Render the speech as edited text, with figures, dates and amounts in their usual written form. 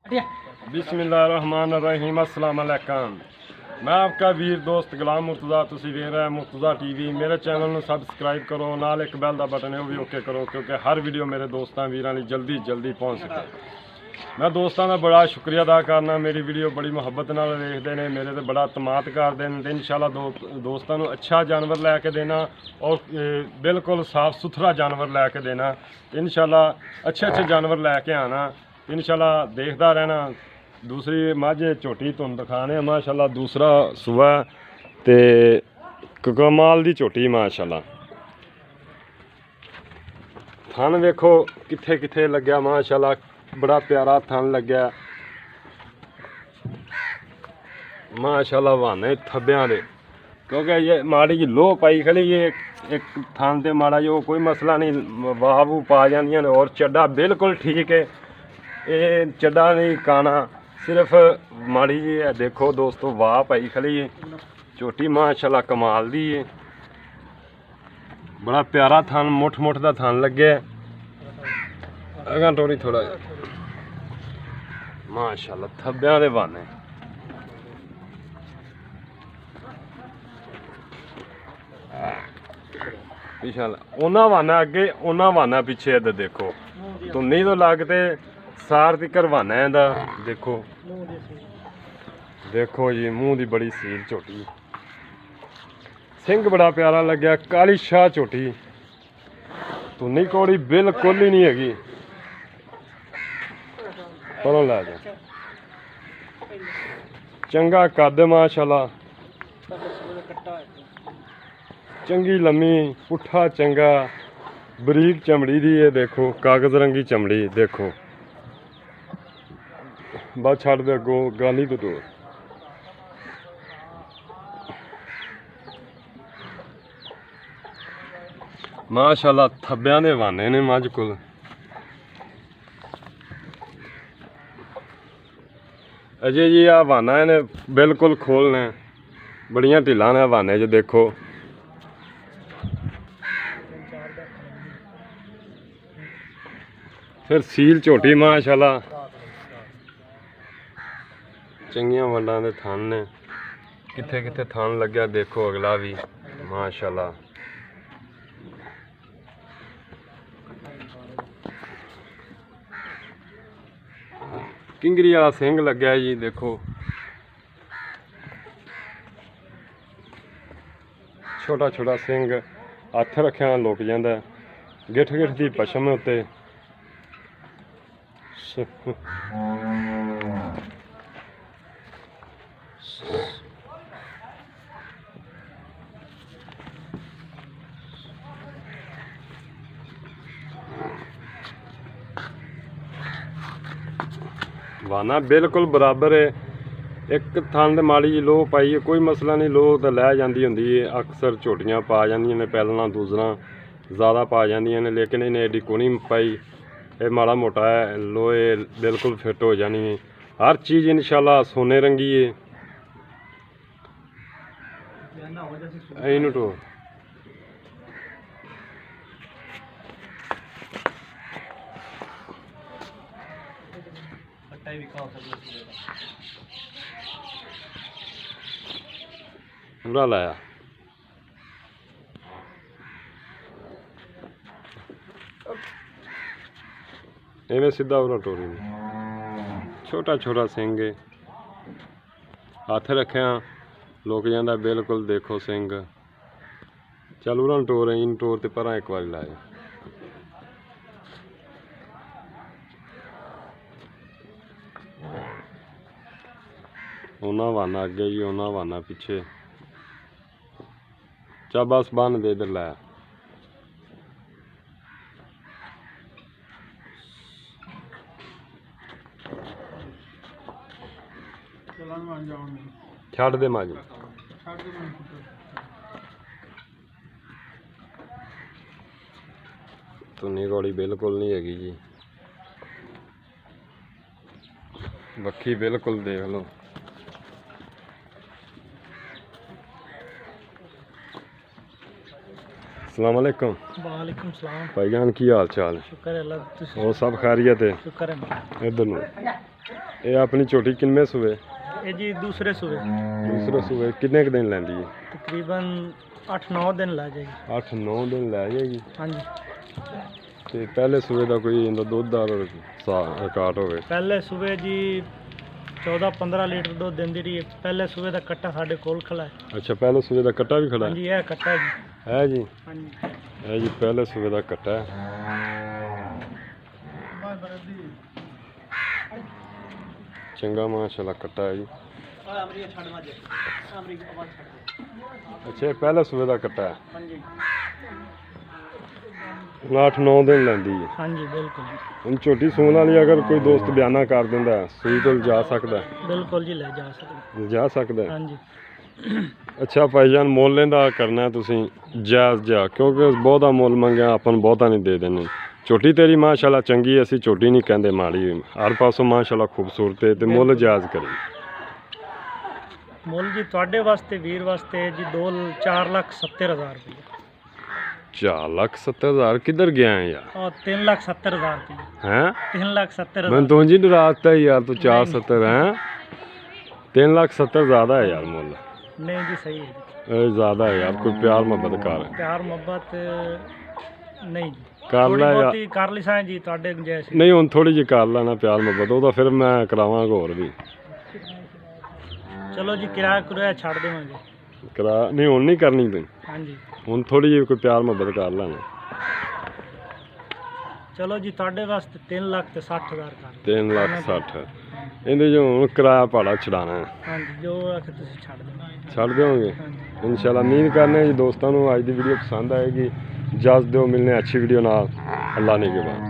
बिस्मिल्लाहिर्रहमानिर्रहीम अस्सलाम वालेकुम। मैं आपका वीर दोस्त गुलाम मुर्तज़ा, तुसी वेख रहे मुर्तज़ा टीवी। मेरे चैनल ਨੂੰ ਸਬਸਕ੍ਰਾਈਬ ਕਰੋ, ਨਾਲ ਇੱਕ ਬੈਲ ਦਾ ਬਟਨ ਹੈ ਉਹ ਵੀ ਓਕੇ ਕਰੋ, ਕਿਉਂਕਿ ਹਰ ਵੀਡੀਓ ਮੇਰੇ ਦੋਸਤਾਂ ਵੀਰਾਂ ਲਈ ਜਲਦੀ ਪਹੁੰਚ ਸਕੇ। ਮੈਂ ਦੋਸਤਾਂ ਦਾ ਬੜਾ ਸ਼ੁਕਰੀਆ ਅਦਾ ਕਰਨਾ, ਮੇਰੀ ਵੀਡੀਓ ਬੜੀ ਮੁਹੱਬਤ ਨਾਲ ਵੇਖਦੇ ਨੇ, ਮੇਰੇ ਤੇ ਬੜਾ ਤਮਾਤ ਕਰਦੇ ਨੇ। ਇਨਸ਼ਾਅੱਲਾ ਦੋਸਤਾਂ ਨੂੰ ਅੱਛਾ ਜਾਨਵਰ ਲੈ ਕੇ ਦੇਣਾ ਔਰ ਬਿਲਕੁਲ ਸਾਫ ਸੁਥਰਾ ਜਾਨਵਰ ਲੈ ਕੇ ਦੇਣਾ। ਇਨਸ਼ਾਅੱਲਾ ਅੱਛੇ ਜਾਨਵਰ ਲੈ ਕੇ ਆਣਾ। इनशाला देखता रहना। दूसरी माझे झोटी तुम दिखाने माशाल्लाह, दूसरा सुआ ते कमाल दी झोटी माशाल्लाह। थन वेखो किथे किथे लग्या माशाल्लाह, बड़ा प्यारा थन लग्या माशाल्लाह। बहाने थब्बियां दे, क्योंकि ये माड़ी जी लो पाई खड़ी, ये एक थन ते माड़ा जो कोई मसला नहीं, वाह वू पा जांदियां ने। और चड्डा बिल्कुल ठीक है, ये चड्डा नहीं काना, सिर्फ माड़ी जी है। देखो दोस्तों, वाह पाई खड़ी है झोटी माशाल्लाह, कमाल दी है। बड़ा प्यारा थान, मुठ दा थान लगे अगा टोरी थोड़ा माशाल्लाह, थब्बियां दे बहाने। पिछला उन्ना बहाना अगे, उन्ना बहाना पिछे। इधर देखो, तुम नहीं तो लगते सार दी करवाना है दा। देखो देखो जी, मुंह दी बड़ी सील झोटी, सिंह बड़ा प्यारा लग्या, काली शाह झोटी, तुन्नी कौड़ी बिल्कुल ही नहीं हैगी। परों लै जा, चंगा कद माशाल्लाह, चंगी लम्मी, पुट्ठा चंगा, बरीक चमड़ी दी है। देखो कागज रंगी चमड़ी, देखो बस छड़ दे अगों गानी तो दूर। माशाल्लाह थब्बियां दे वाने ने मझ कोल। अजे जी आ वाना ने बिल्कुल खोलने, बड़ियां ढिलां ने वाने च। देखो फिर सील झोटी माशाल्लाह, चंगियां वंडां दे थन ने, किथे किथे थन लग्या। देखो अगला भी माशाल्लाह, किंगरी वाला सिंह लग्या जी। देखो छोटा छोटा सिंह, हथ रखिया लुक जांदा, गिठ गिठ दी पछम उत्ते। वाना बिल्कुल बराबर है। एक थन दे माड़ी जी लोह पाई है, कोई मसला नहीं, लोह तो लै जाती होंदी है। अक्सर झोटियां पा जांदियां ने, पैलना दूसरा ज़्यादा पा जांदियां ने, लेकिन इन्हें एडी कोनी पाई। ये माड़ा मोटा है, लोहे बिल्कुल फिट हो जानी है। हर चीज़ इंशाल्लाह सोने रंगी है। इनू पूरा लाया इन्हें सीधा उरा टोरी में। छोटा छोटा सिंह है, हथ रखिया लुक जाता बिल्कुल। देखो सिंह चल उरा टोर, इन टोर ते पर एक बार लाया। उन्ना वाना अगे जी, उन्ना वाना पिछे। चा बस बन दे, इधर लाया। छड़ दे माजी, तुन्नी कौड़ी बिल्कुल नहीं हैगी जी। बखी बिल्कुल देख लो। अस्सलाम वालेकुम। वालेकुम सलाम भाईजान की हाल चाल? शुक्र है अल्लाह। और सब खैरियत है? शुक्र है। इधर नु ਇਹ ਆਪਣੀ ਝੋਟੀ ਕਿੰਨੇ ਸੂਏ? ਇਹ ਜੀ ਦੂਸਰੇ ਸੂਏ, ਦੂਸਰੇ ਸੂਏ ਕਿੰਨੇ ਕੁ ਦਿਨ ਲੈਂਦੀ ਹੈ? ਤਕਰੀਬਨ 8-9 ਦਿਨ ਲਾ ਜਾਏਗੀ। 8-9 ਦਿਨ ਲੈ ਜਾਏਗੀ। ਹਾਂਜੀ। ਤੇ ਪਹਿਲੇ ਸੂਏ ਦਾ ਕੋਈ ਇਹਦਾ ਦੁੱਧ ਦਾ ਰਿਕਾਰਡ ਹੋਵੇ? ਪਹਿਲੇ ਸੂਏ ਜੀ 14-15 ਲੀਟਰ ਦੁੱਧ ਦਿੰਦੀ ਰਹੀ ਹੈ। ਪਹਿਲੇ ਸੂਏ ਦਾ ਕੱਟਾ ਸਾਡੇ ਕੋਲ ਖੜਾ ਹੈ। ਅੱਛਾ, ਪਹਿਲੇ ਸੂਏ ਦਾ ਕੱਟਾ ਵੀ ਖੜਾ ਹੈ? ਹਾਂਜੀ, ਇਹ ਕੱਟਾ ਹੈ ਜੀ। ਹੈ ਜੀ? ਹਾਂਜੀ, ਇਹ ਜੀ ਪਹਿਲੇ ਸੂਏ ਦਾ ਕੱਟਾ ਹੈ। ਚੰਗਾ ਮਾਸ਼ਾਅੱਲਾ ਕੱਟਾ ਹੈ ਜੀ। ਅੱਛਾ, ਇਹ ਪਹਿਲੇ ਸੂਏ ਦਾ ਕੱਟਾ ਹੈ। ਹਾਂਜੀ 8-9 ਦਿਨ ਲੈਂਦੀ ਹੈ। ਹਾਂਜੀ ਬਿਲਕੁਲ ਜੀ। ਹੁਣ ਝੋਟੀ ਸੂਣ ਵਾਲੀ ਅਗਰ ਕੋਈ ਦੋਸਤ ਬਿਆਨਾ ਕਰ ਦਿੰਦਾ ਸੂਈ ਤੋਂ ਜਾ ਸਕਦਾ? ਬਿਲਕੁਲ ਜੀ, ਲੈ ਜਾ ਸਕਦੇ। ਜਾ ਸਕਦਾ। ਹਾਂਜੀ। ਅੱਛਾ ਭਾਈਜਾਨ, ਮੁੱਲ ਲੈਂਦਾ ਕਰਨਾ ਤੁਸੀਂ ਜਾਇਜ਼ ਜਾ, ਕਿਉਂਕਿ ਬਹੁਤਾ ਮੁੱਲ ਮੰਗਿਆ ਆਪਾਂ ਨੂੰ ਬਹੁਤਾ ਨਹੀਂ ਦੇ ਦੇਣੀ। ਝੋਟੀ ਤੇਰੀ ਮਾਸ਼ਾਅੱਲਾ ਚੰਗੀ, ਅਸੀਂ ਝੋਟੀ ਨਹੀਂ ਕਹਿੰਦੇ ਮਾੜੀ, ਹਰ ਪਾਸੋਂ ਮਾਸ਼ਾਅੱਲਾ ਖੂਬਸੂਰਤ ਹੈ, ਤੇ ਮੁੱਲ ਜਾਇਜ਼ ਕਰੀ। ਮੁੱਲ ਜੀ ਤੁਹਾਡੇ ਵਾਸਤੇ, ਵੀਰ ਵਾਸਤੇ ਜੀ 4,70,000 ਰੁਪਏ। 4,70,000 ਕਿੱਧਰ ਗਿਆ ਹੈ ਯਾਰ? और 3,70,000 रुपये हैं? 3,70,000। मैं तो जी डराता है यार, तो 4,70 हैं। 3,70,000 ज़्यादा है यार मुल। नहीं जी, सही है जी। ज़्यादा है यार, कोई प्यार मोहब्बत कर। प्यार मोहब्बत नहीं जी, कर थोड़ी ला यार। बहुती कर ली सां जी ਤੁਹਾਡੇ जैसे। नहीं हुण थोड़ी जी कर लेना प्यार मोहब्बत, वो तो फिर मैं करावांगा होर भी। चलो जी, किराया कुराया छाड़ देवांगे। करा नहीं, हुण नहीं करनी तू, हाँ जी। हुण थोड़ी जी कोई प्यार मोहब्बत कर लेना। चलो जी, ਤੁਹਾਡੇ ਵਾਸਤੇ 3,60,000 ਕਰ। 3,60,000 ਇਹਦੇ ਜੋ ਹੁਣ ਕਿਰਾਇਆ ਭਾੜਾ ਛਡਾਣਾ ਹੈ। हाँ जी, जो आखे ਤੁਸੀਂ ਛੱਡ ਦੇਣਾ। ਛੱਡ ਦਿਓਗੇ हाँ जी। ਇਨਸ਼ਾਅੱਲਾ। ਉਮੀਦ ਕਰਨੇ ਜੀ ਦੋਸਤਾਂ ਨੂੰ ਅੱਜ ਦੀ ਵੀਡੀਓ ਪਸੰਦ ਆਏਗੀ। ਇਜਾਜ਼ਤ ਦਿਓ, ਮਿਲਨੇ ਅੱਛੀ ਵੀਡੀਓ ਨਾਲ। ਅੱਲਾ ਨੇ ਕੇ ਬਾਅਦ।